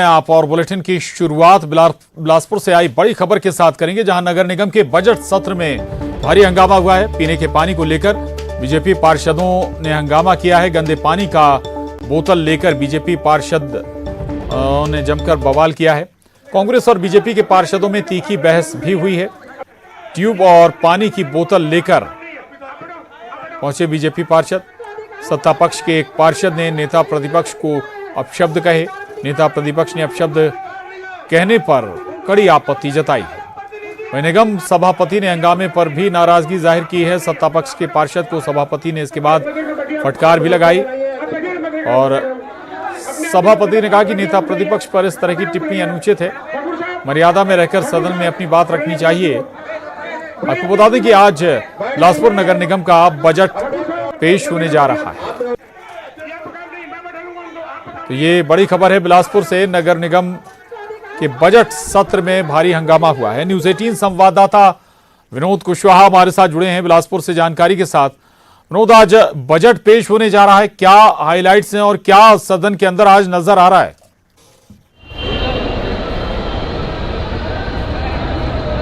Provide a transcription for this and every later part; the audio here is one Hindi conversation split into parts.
आप और बुलेटिन की शुरुआत बिलासपुर से आई बड़ी खबर के साथ करेंगे, जहां नगर निगम के बजट सत्र में भारी हंगामा हुआ है। पीने के पानी को लेकर बीजेपी पार्षदों ने हंगामा किया है। गंदे पानी का बोतल लेकर बीजेपी पार्षद ने जमकर बवाल किया है। कांग्रेस और बीजेपी के पार्षदों में तीखी बहस भी हुई है। ट्यूब और पानी की बोतल लेकर पहुंचे बीजेपी पार्षद। सत्ता पक्ष के एक पार्षद ने नेता प्रतिपक्ष को अपशब्द कहे। नेता प्रतिपक्ष ने अपशब्द कहने पर कड़ी आपत्ति जताई है। वहीं निगम सभापति ने हंगामे पर भी नाराजगी जाहिर की है। सत्ता पक्ष के पार्षद को सभापति ने इसके बाद फटकार भी लगाई और सभापति ने कहा कि नेता प्रतिपक्ष पर इस तरह की टिप्पणी अनुचित है। मर्यादा में रहकर सदन में अपनी बात रखनी चाहिए। आपको बता दें कि आज बिलासपुर नगर निगम का बजट पेश होने जा रहा है। तो ये बड़ी खबर है बिलासपुर से। नगर निगम के बजट सत्र में भारी हंगामा हुआ है। न्यूज़ 18 संवाददाता विनोद कुशवाहा हमारे साथ जुड़े हैं बिलासपुर से जानकारी के साथ। विनोद, आज बजट पेश होने जा रहा है, क्या हाइलाइट्स हैं और क्या सदन के अंदर आज नजर आ रहा है?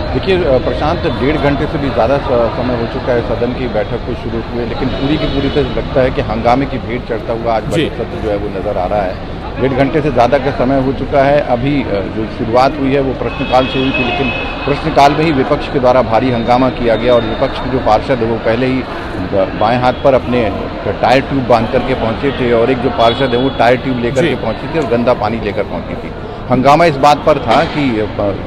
देखिए प्रशांत, 1.5 घंटे से भी ज़्यादा समय हो चुका है सदन की बैठक को शुरू हुए, लेकिन पूरी की पूरी तरह लगता है कि हंगामे की भीड़ चढ़ता हुआ आज बजट सत्र जो है वो नज़र आ रहा है। 1.5 घंटे से ज़्यादा का समय हो चुका है। अभी जो शुरुआत हुई है वो प्रश्नकाल से हुई थी, लेकिन प्रश्नकाल में ही विपक्ष के द्वारा भारी हंगामा किया गया और विपक्ष के जो पार्षद है वो पहले ही बाएं हाथ पर अपने टायर ट्यूब बांध करके पहुँचे थे और एक जो पार्षद है वो टायर ट्यूब लेकर के पहुँची थी और गंदा पानी लेकर पहुँची थी। हंगामा इस बात पर था कि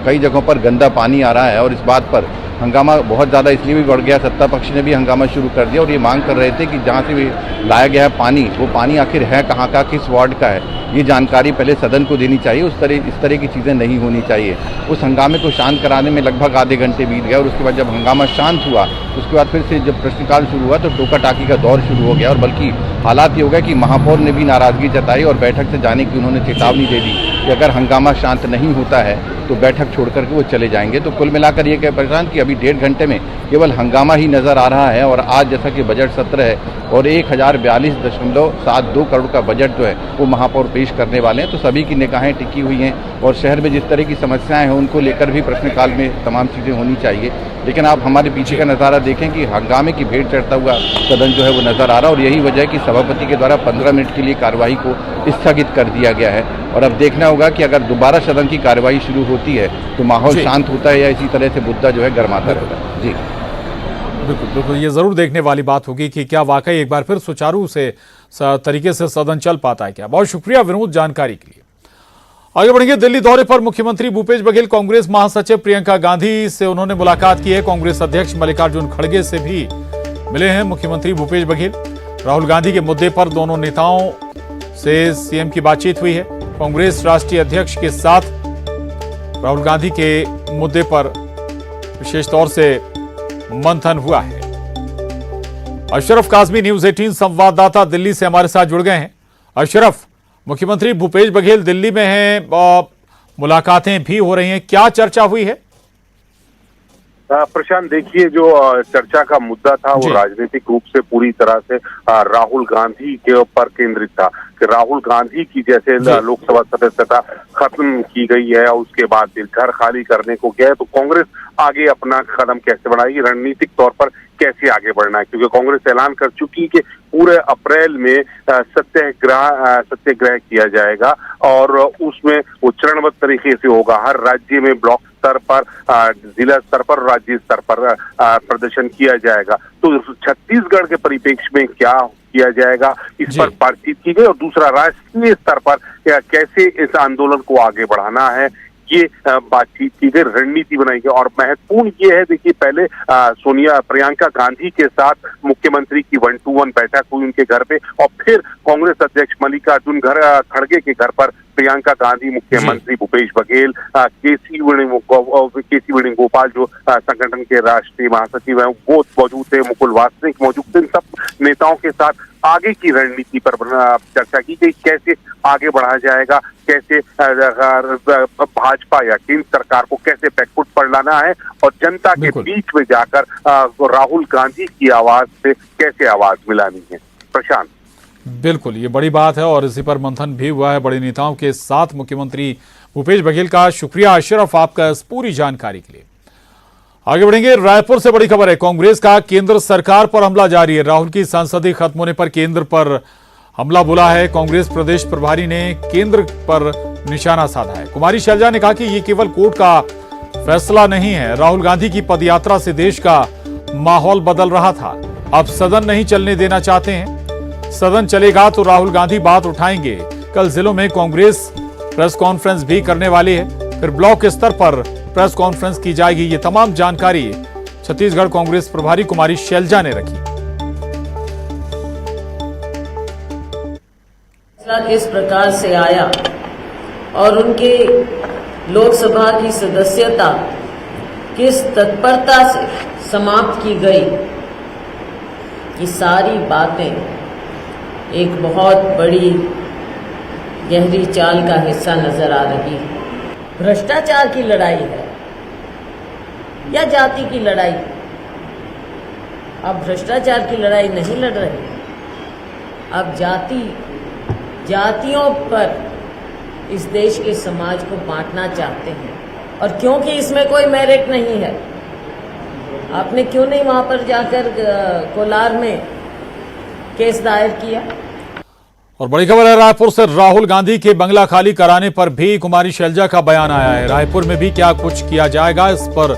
कई जगहों पर गंदा पानी आ रहा है और इस बात पर हंगामा बहुत ज़्यादा इसलिए भी बढ़ गया। सत्ता पक्ष ने भी हंगामा शुरू कर दिया और ये मांग कर रहे थे कि जहाँ से भी लाया गया है पानी, वो पानी आखिर है कहाँ का, किस वार्ड का है, ये जानकारी पहले सदन को देनी चाहिए। इस तरह की चीज़ें नहीं होनी चाहिए। उस हंगामे को शांत कराने में लगभग आधे घंटे बीत गया और उसके बाद जब हंगामा शांत हुआ उसके बाद फिर से जब प्रश्नकाल शुरू हुआ तो टोका टाकी का दौर शुरू हो गया और बल्कि हालात ये हो गया कि महापौर ने भी नाराज़गी जताई और बैठक से जाने की उन्होंने चेतावनी दे दी कि अगर हंगामा शांत नहीं होता है तो बैठक छोड़ करके वो चले जाएंगे। तो कुल मिलाकर ये कह प्रशांत कि अभी 1.5 घंटे में केवल हंगामा ही नज़र आ रहा है और आज जैसा कि बजट सत्र है और 1042.72 करोड़ का बजट जो है वो महापौर पेश करने वाले हैं, तो सभी की निगाहें टिकी हुई हैं और शहर में जिस तरह की समस्याएं हैं उनको लेकर भी प्रश्नकाल में तमाम चीज़ें होनी चाहिए। लेकिन आप हमारे पीछे का नज़ारा देखें कि हंगामे की भीड़ चढ़ता हुआ सदन जो है वो नज़र आ रहा है और यही वजह है कि सभापति के द्वारा 15 मिनट के लिए कार्रवाई को स्थगित कर दिया गया है और अब देखना होगा कि अगर दोबारा सदन की कार्रवाई शुरू होती है तो माहौल शांत होता है या इसी तरह से मुद्दा जो है गर्माता रहता है। जी बिल्कुल बिल्कुल, ये जरूर देखने वाली बात होगी कि क्या वाकई एक बार फिर सुचारू से तरीके से सदन चल पाता है क्या। बहुत शुक्रिया विनोद जानकारी के लिए। आगे बढ़ेंगे। दिल्ली दौरे पर मुख्यमंत्री भूपेश बघेल कांग्रेस महासचिव प्रियंका गांधी से उन्होंने मुलाकात की है। कांग्रेस अध्यक्ष मल्लिकार्जुन खड़गे से भी मिले हैं मुख्यमंत्री भूपेश बघेल। राहुल गांधी के मुद्दे पर दोनों नेताओं से सीएम की बातचीत हुई है। कांग्रेस राष्ट्रीय अध्यक्ष के साथ राहुल गांधी के मुद्दे पर विशेष तौर से मंथन हुआ है। अशरफ काजमी न्यूज़ 18 संवाददाता दिल्ली से हमारे साथ जुड़ गए हैं। अशरफ, मुख्यमंत्री भूपेश बघेल दिल्ली में हैं, मुलाकातें भी हो रही हैं, क्या चर्चा हुई है? प्रशांत, देखिए जो चर्चा का मुद्दा था वो राजनीतिक रूप से पूरी तरह से राहुल गांधी के ऊपर केंद्रित था कि राहुल गांधी की जैसे लोकसभा सदस्यता खत्म की गई है और उसके बाद घर खाली करने को गया है, तो कांग्रेस आगे अपना कदम कैसे बढ़ाएगी, रणनीतिक तौर पर कैसे आगे बढ़ना है, क्योंकि कांग्रेस ऐलान कर चुकी है कि पूरे अप्रैल में सत्याग्रह किया जाएगा और उसमें वो चरणबद्ध तरीके से होगा। हर राज्य में ब्लॉक स्तर पर, जिला स्तर पर, राज्य स्तर पर प्रदर्शन किया जाएगा। तो छत्तीसगढ़ के परिप्रेक्ष्य में क्या किया जाएगा इस पर बातचीत की गई और दूसरा राष्ट्रीय स्तर पर कैसे इस आंदोलन को आगे बढ़ाना है ये बातचीत की गई, रणनीति बनाई गई। और महत्वपूर्ण ये है, देखिए पहले प्रियंका गांधी के साथ मुख्यमंत्री की 1-to-1 बैठक हुई उनके घर पे और फिर कांग्रेस अध्यक्ष मल्लिकार्जुन खड़गे के घर पर प्रियंका गांधी, मुख्यमंत्री भूपेश बघेल, केसी वेणुगोपाल जो संगठन के राष्ट्रीय महासचिव हैं वो मौजूद थे, मुकुल वासनिक मौजूद थे। इन सब नेताओं के साथ आगे की रणनीति पर चर्चा की गई, कैसे आगे बढ़ाया जाएगा, कैसे भाजपा या केंद्र सरकार को कैसे बैकफुट पर लाना है और जनता के बीच में जाकर राहुल गांधी की आवाज से कैसे आवाज मिलानी है। प्रशांत। बिल्कुल, ये बड़ी बात है और इसी पर मंथन भी हुआ है बड़े नेताओं के साथ। मुख्यमंत्री भूपेश बघेल का शुक्रिया अशरफ आपका इस पूरी जानकारी के लिए। आगे बढ़ेंगे, रायपुर से बड़ी खबर है, कांग्रेस का केंद्र सरकार पर हमला जारी है। राहुल की सांसदी खत्म होने पर केंद्र पर हमला बोला है। कांग्रेस प्रदेश प्रभारी ने केंद्र पर निशाना साधा है। कुमारी शैलजा ने कहा कि ये केवल कोर्ट का फैसला नहीं है, राहुल गांधी की पदयात्रा से देश का माहौल बदल रहा था। अब सदन नहीं चलने देना चाहते हैं। सदन चलेगा तो राहुल गांधी बात उठाएंगे। कल जिलों में कांग्रेस प्रेस कॉन्फ्रेंस भी करने वाली है, फिर ब्लॉक स्तर पर प्रेस कॉन्फ्रेंस की जाएगी। ये तमाम जानकारी छत्तीसगढ़ कांग्रेस प्रभारी कुमारी शैलजा ने रखी। किस प्रकार से आया और उनके लोकसभा की सदस्यता किस तत्परता से समाप्त की गई, ये सारी बातें एक बहुत बड़ी गहरी चाल का हिस्सा नजर आ रही है। भ्रष्टाचार की लड़ाई है या जाति की लड़ाई? अब भ्रष्टाचार की लड़ाई नहीं लड़ रहे, अब जातियों पर इस देश के समाज को बांटना चाहते हैं। और क्योंकि इसमें कोई मेरिट नहीं है, आपने क्यों नहीं वहां पर जाकर कोलार में केस दायर किया? और बड़ी खबर है रायपुर से, राहुल गांधी के बंगला खाली कराने पर भी कुमारी शैलजा का बयान आया है। रायपुर में भी क्या कुछ किया जाएगा, इस पर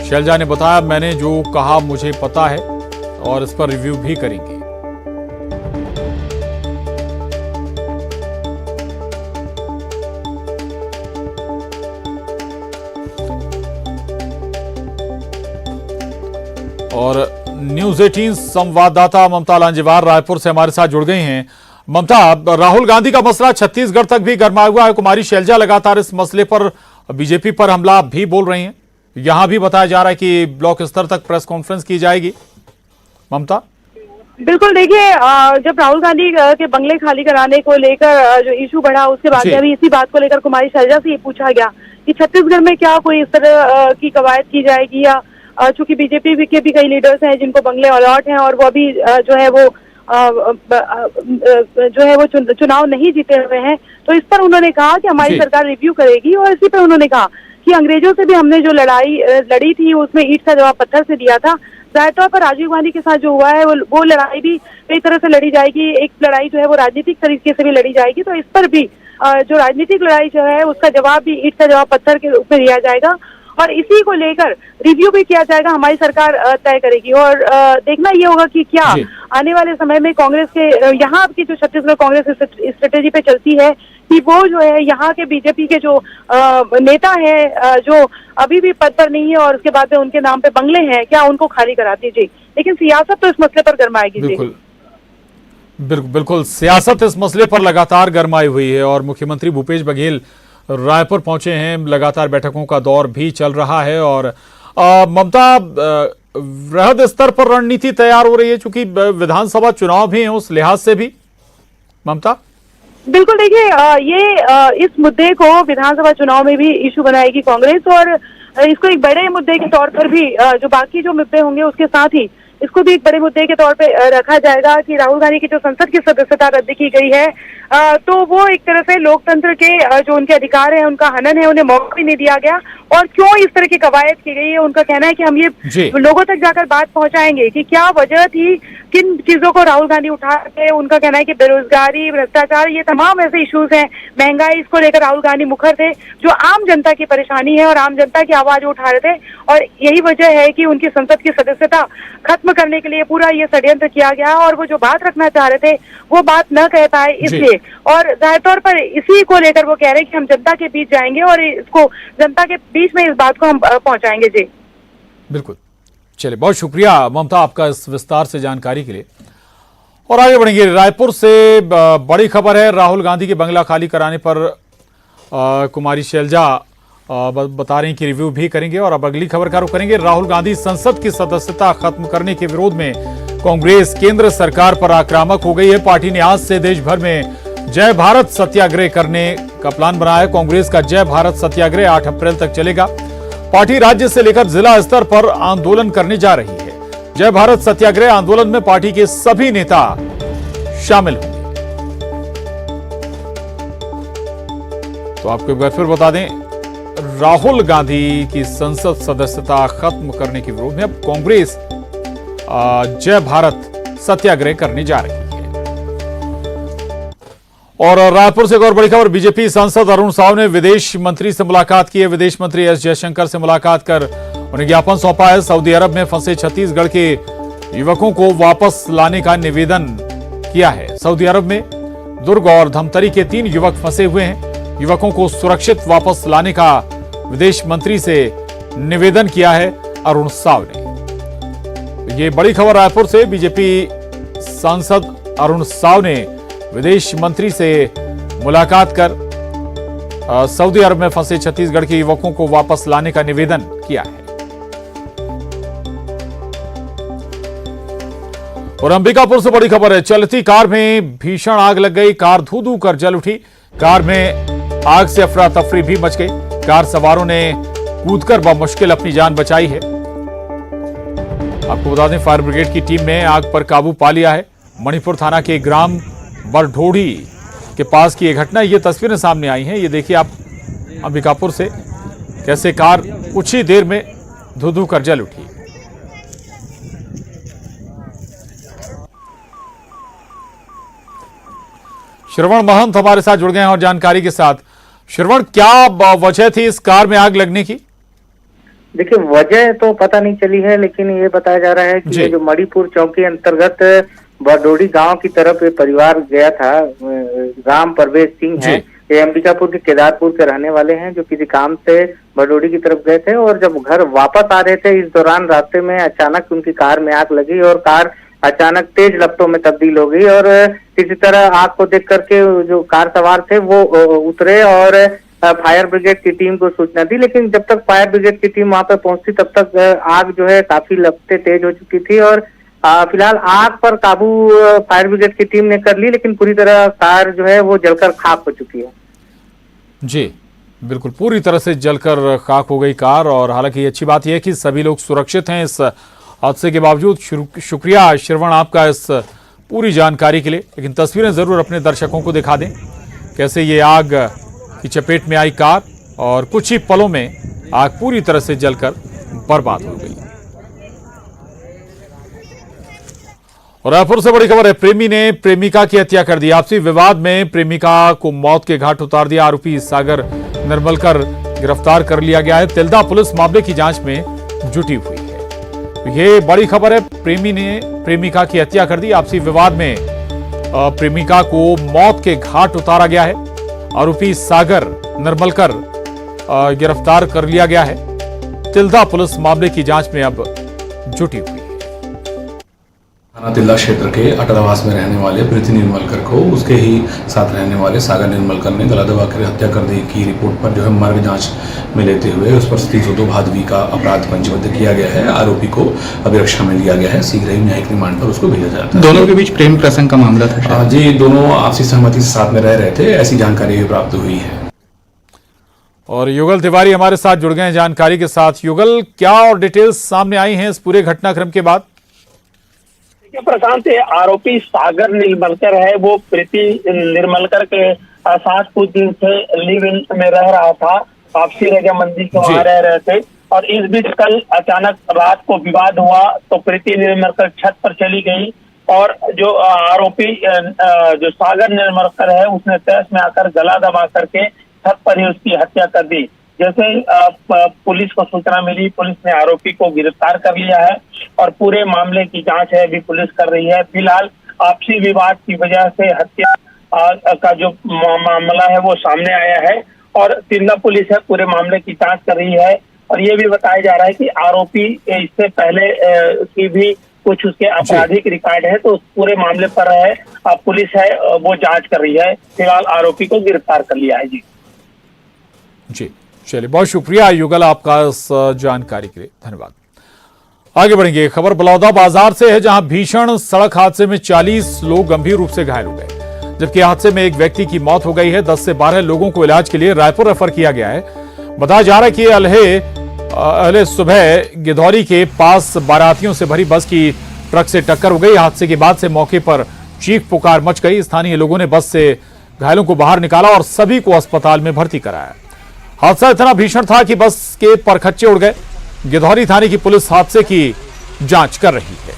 शैलजा ने बताया, मैंने जो कहा मुझे पता है और इस पर रिव्यू भी करेंगे। और न्यूज 18 संवाददाता ममता लांजेवार रायपुर से हमारे साथ जुड़ गई हैं। ममता, राहुल गांधी का मसला छत्तीसगढ़ तक भी गर्मा हुआ है। कुमारी शैलजा लगातार इस मसले पर बीजेपी पर हमला भी बोल रही हैं। यहां भी बताया जा रहा है कि ब्लॉक स्तर तक प्रेस कॉन्फ्रेंस की जाएगी। ममता, बिल्कुल, देखिए, जब राहुल गांधी के बंगले खाली कराने को लेकर जो इशू बढ़ा, उसके बाद अभी इसी बात को लेकर कुमारी शैलजा से ये पूछा गया कि छत्तीसगढ़ में क्या कोई इस तरह की कवायद की जाएगी, या चूंकि बीजेपी के भी कई लीडर्स हैं जिनको बंगले अलॉट हैं और वो अभी चुनाव नहीं जीते हुए हैं। तो इस पर उन्होंने कहा कि हमारी सरकार रिव्यू करेगी। और इसी पर उन्होंने कहा कि अंग्रेजों से भी हमने जो लड़ाई लड़ी थी उसमें ईंट का जवाब पत्थर से दिया था। जाहिर तौर पर राजीव गांधी के साथ जो हुआ है वो लड़ाई भी कई तरह से लड़ी जाएगी। एक लड़ाई जो है वो राजनीतिक तरीके से भी लड़ी जाएगी। तो इस पर भी जो राजनीतिक लड़ाई जो है उसका जवाब भी ईंट का जवाब पत्थर के रूप में दिया जाएगा और इसी को लेकर रिव्यू भी किया जाएगा। हमारी सरकार तय करेगी और देखना ये होगा कि क्या आने वाले समय में कांग्रेस के यहाँ की जो छत्तीसगढ़ कांग्रेस स्ट्रेटेजी पे चलती है कि वो जो है यहाँ के बीजेपी के जो नेता है जो अभी भी पद पर नहीं है और उसके बाद में उनके नाम पे बंगले हैं, क्या उनको खाली कराती जी। लेकिन सियासत तो इस मसले पर गरमाएगी जी। बिल्कुल सियासत इस मसले पर लगातार गरमाई हुई है और मुख्यमंत्री भूपेश बघेल रायपुर पहुंचे हैं। लगातार बैठकों का दौर भी चल रहा है और ममता, वृहद स्तर पर रणनीति तैयार हो रही है चूंकि विधानसभा चुनाव भी है, उस लिहाज से भी ममता। बिल्कुल, देखिए, ये इस मुद्दे को विधानसभा चुनाव में भी इशू बनाएगी कांग्रेस और इसको एक बड़े मुद्दे के तौर पर भी जो बाकी जो मुद्दे होंगे उसके साथ ही इसको भी एक बड़े मुद्दे के तौर पे रखा जाएगा कि राहुल गांधी की जो संसद की सदस्यता रद्द की गई है तो वो एक तरह से लोकतंत्र के जो उनके अधिकार है उनका हनन है, उन्हें मौका भी नहीं दिया गया। और क्यों इस तरह की कवायद की गई है, उनका कहना है कि हम ये लोगों तक जाकर बात पहुंचाएंगे कि क्या वजह थी, किन चीजों को राहुल गांधी उठाते हैं। उनका कहना है कि बेरोजगारी, भ्रष्टाचार, ये तमाम ऐसे इश्यूज हैं, महंगाई, इसको लेकर राहुल गांधी मुखर थे जो आम जनता की परेशानी है और आम जनता की आवाज उठा रहे थे। और यही वजह है कि उनकी संसद की सदस्यता खत्म करने के लिए पूरा ये षड्यंत्र किया गया और वो जो बात रखना चाह रहे थे वो बात न कह पाए इसलिए। और जाहिर तौर पर इसी को लेकर वो कह रहे हैं कि हम जनता के बीच जाएंगे और इसको जनता के बीच में इस बात को हम पहुंचाएंगे जी। बिल्कुल, चलिए, बहुत शुक्रिया ममता आपका इस विस्तार से जानकारी के लिए। और आगे बढ़ेंगे, रायपुर से बड़ी खबर है, राहुल गांधी के बंगला खाली कराने पर कुमारी शैलजा बता रही कि रिव्यू भी करेंगे। और अब अगली खबर का रुख करेंगे, राहुल गांधी संसद की सदस्यता खत्म करने के विरोध में कांग्रेस केंद्र सरकार पर आक्रामक हो गई है। पार्टी ने आज से देश भर में जय भारत सत्याग्रह करने का प्लान बनाया है। कांग्रेस का जय भारत सत्याग्रह 8 अप्रैल तक चलेगा। पार्टी राज्य से लेकर जिला स्तर पर आंदोलन करने जा रही है। जय भारत सत्याग्रह आंदोलन में पार्टी के सभी नेता शामिल होंगे। तो आपको एक बार फिर बता दें, राहुल गांधी की संसद सदस्यता खत्म करने के विरोध में अब कांग्रेस जय भारत सत्याग्रह करने जा रही है। और रायपुर से एक और बड़ी खबर, बीजेपी सांसद अरुण साव ने विदेश मंत्री से मुलाकात की है। विदेश मंत्री एस जयशंकर से मुलाकात कर उन्हें ज्ञापन सौंपा है। सऊदी अरब में फंसे छत्तीसगढ़ के युवकों को वापस लाने का निवेदन किया है। सऊदी अरब में दुर्ग और धमतरी के 3 युवक फंसे हुए हैं। युवकों को सुरक्षित वापस लाने का विदेश मंत्री से निवेदन किया है अरुण साव ने। ये बड़ी खबर रायपुर से, बीजेपी सांसद अरुण साव ने विदेश मंत्री से मुलाकात कर सऊदी अरब में फंसे छत्तीसगढ़ के युवकों को वापस लाने का निवेदन किया है। और अंबिकापुर से बड़ी खबर है, चलती कार में भीषण आग लग गई। कार धू धू कर जल उठी। कार में आग से अफरा तफरी भी मच गई। कार सवारों ने कूदकर बमुश्किल अपनी जान बचाई है। आपको बता दें, फायर ब्रिगेड की टीम ने आग पर काबू पा लिया है। मणिपुर थाना के ग्राम बरढोड़ी के पास की यह घटना, ये तस्वीरें सामने आई हैं। ये देखिए आप अंबिकापुर से, कैसे कार कुछ ही देर में धू धू कर जल उठी। श्रवण महंत हमारे साथ जुड़ गए हैं और जानकारी के साथ। श्रवण, क्या वजह थी इस कार में आग लगने की? देखिए, वजह तो पता नहीं चली है, लेकिन ये बताया जा रहा है कि ये जो मणिपुर चौकी अंतर्गत बरडोडी गांव की तरफ ये परिवार गया था। राम परवेश सिंह है, ये अंबिकापुर के केदारपुर के रहने वाले हैं, जो किसी काम से बरडोडी की तरफ गए थे और जब घर वापस आ रहे थे, इस दौरान रास्ते में अचानक उनकी कार में आग लगी और कार अचानक तेज लपटों में तब्दील हो गई। और किसी तरह आग को देख करके जो कार सवार थे वो उतरे और फायर ब्रिगेड की टीम को सूचना दी, लेकिन जब तक फायर ब्रिगेड की टीम वहां पर पहुंचती तब तक आग जो है काफी लपटें तेज हो चुकी थी। और फिलहाल आग पर काबू फायर ब्रिगेड की टीम ने कर ली, लेकिन पूरी तरह कार जो है वो जलकर खाक हो चुकी है। जी बिल्कुल, पूरी तरह से जलकर खाक हो गई कार। और हालांकि अच्छी बात यह है कि सभी लोग सुरक्षित हैं इस हादसे के बावजूद। शुक्रिया श्रवण आपका इस पूरी जानकारी के लिए। लेकिन तस्वीरें जरूर अपने दर्शकों को दिखा दें, कैसे ये आग की चपेट में आई कार और कुछ ही पलों में आग पूरी तरह से जलकर बर्बाद हो गई। और रायपुर से बड़ी खबर है, प्रेमी ने प्रेमिका की हत्या कर दी। आपसी विवाद में प्रेमिका को मौत के घाट उतार दिया। आरोपी सागर निर्मलकर गिरफ्तार कर लिया गया है। तिल्दा पुलिस मामले की जांच में जुटी हुई है। ये बड़ी खबर है, प्रेमी ने प्रेमिका की हत्या कर दी। आपसी विवाद में प्रेमिका को मौत के घाट उतारा गया है। आरोपी सागर निर्मलकर गिरफ्तार कर लिया गया है। तिल्दा पुलिस मामले की जांच में अब जुटी हुई है। थाना तिल्दा क्षेत्र के अटलवास में रहने वाले प्रीति निर्मलकर को उसके ही साथ रहने वाले सागर निर्मलकर ने गला दबाकर हत्या कर दी की रिपोर्ट पर जो है मर्ग जांच में लेते हुए उस पर 302 भादवी का अपराध पंजीबद्ध किया गया है। आरोपी को अभिरक्षा में लिया गया है। शीघ्र ही न्यायिक रिमांड पर उसको भेजा जाता है। दोनों के बीच प्रेम प्रसंग का मामला था जी, दोनों आपसी सहमति से साथ में रह रहे थे, ऐसी जानकारी भी प्राप्त हुई है। और युगल तिवारी हमारे साथ जुड़ गए हैं जानकारी के साथ। युगल, क्या और डिटेल्स सामने आई हैं इस पूरे घटनाक्रम के बाद? प्रशांत, आरोपी सागर निर्मलकर है, वो प्रीति निर्मलकर के साथ कुछ दिन से लिव इन में रह रहा था। आपसी रजामंदी से वहां रह रहे थे और इस बीच कल अचानक रात को विवाद हुआ तो प्रीति निर्मलकर छत पर चली गई और जो आरोपी जो सागर निर्मलकर है उसने तहस में आकर गला दबा करके छत पर ही उसकी हत्या कर दी। जैसे ही पुलिस को सूचना मिली, पुलिस ने आरोपी को गिरफ्तार कर लिया है और पूरे मामले की जांच है अभी पुलिस कर रही है। फिलहाल आपसी विवाद की वजह से हत्या का जो मामला है वो सामने आया है और तिल्दा पुलिस है पूरे मामले की जांच कर रही है। और ये भी बताया जा रहा है कि आरोपी इससे पहले की भी कुछ उसके आपराधिक रिकॉर्ड है, तो पूरे मामले पर है पुलिस है वो जांच कर रही है। फिलहाल आरोपी को गिरफ्तार कर लिया है। जी चलिए, बहुत शुक्रिया युगल आपका इस जानकारी के लिए, धन्यवाद। आगे बढ़ेंगे, खबर बलौदा बाजार से है, जहां भीषण सड़क हादसे में 40 लोग गंभीर रूप से घायल हो गए, जबकि हादसे में एक व्यक्ति की मौत हो गई है। 10 से 12 लोगों को इलाज के लिए रायपुर रेफर किया गया है। बताया जा रहा है कि अहले सुबह गिधौरी के पास बारातियों से भरी बस की ट्रक से टक्कर हो गई। हादसे के बाद से मौके पर चीख पुकार मच गई। स्थानीय लोगों ने बस से घायलों को बाहर निकाला और सभी को अस्पताल में भर्ती कराया। हादसा इतना भीषण था कि बस के परखच्चे उड़ गए। गिधौरी थाने की पुलिस हादसे की जांच कर रही है।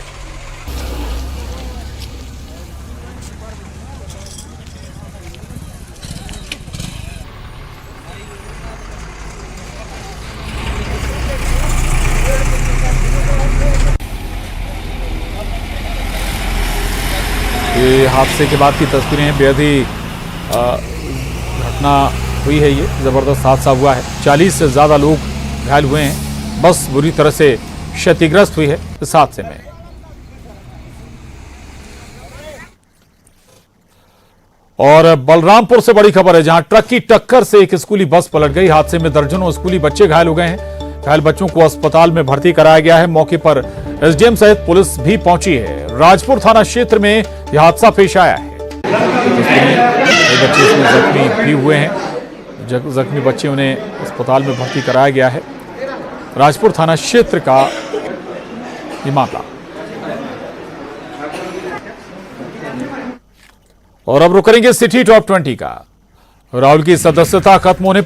ये हादसे के बाद की तस्वीरें हैं। बेहद ही घटना हुई है। ये जबरदस्त हादसा हुआ है। 40 से ज्यादा लोग घायल हुए हैं। बस बुरी तरह से क्षतिग्रस्त हुई है इस हादसे में। और बलरामपुर से बड़ी खबर है, जहां ट्रक की टक्कर से एक स्कूली बस पलट गई। हादसे में दर्जनों स्कूली बच्चे घायल हो गए हैं। घायल बच्चों को अस्पताल में भर्ती कराया गया है। मौके पर एसडीएम सहित पुलिस भी पहुंची है। राजपुर थाना क्षेत्र में यह हादसा पेश आया है। बच्चे इसमें जख्मी भी हुए हैं। जख्मी बच्चे उन्हें अस्पताल में भर्ती कराया गया है। राजपुर थाना क्षेत्र का ये मामला। और अब रुक करेंगे सिटी टॉप 20 का। राहुल की सदस्यता खत्म होने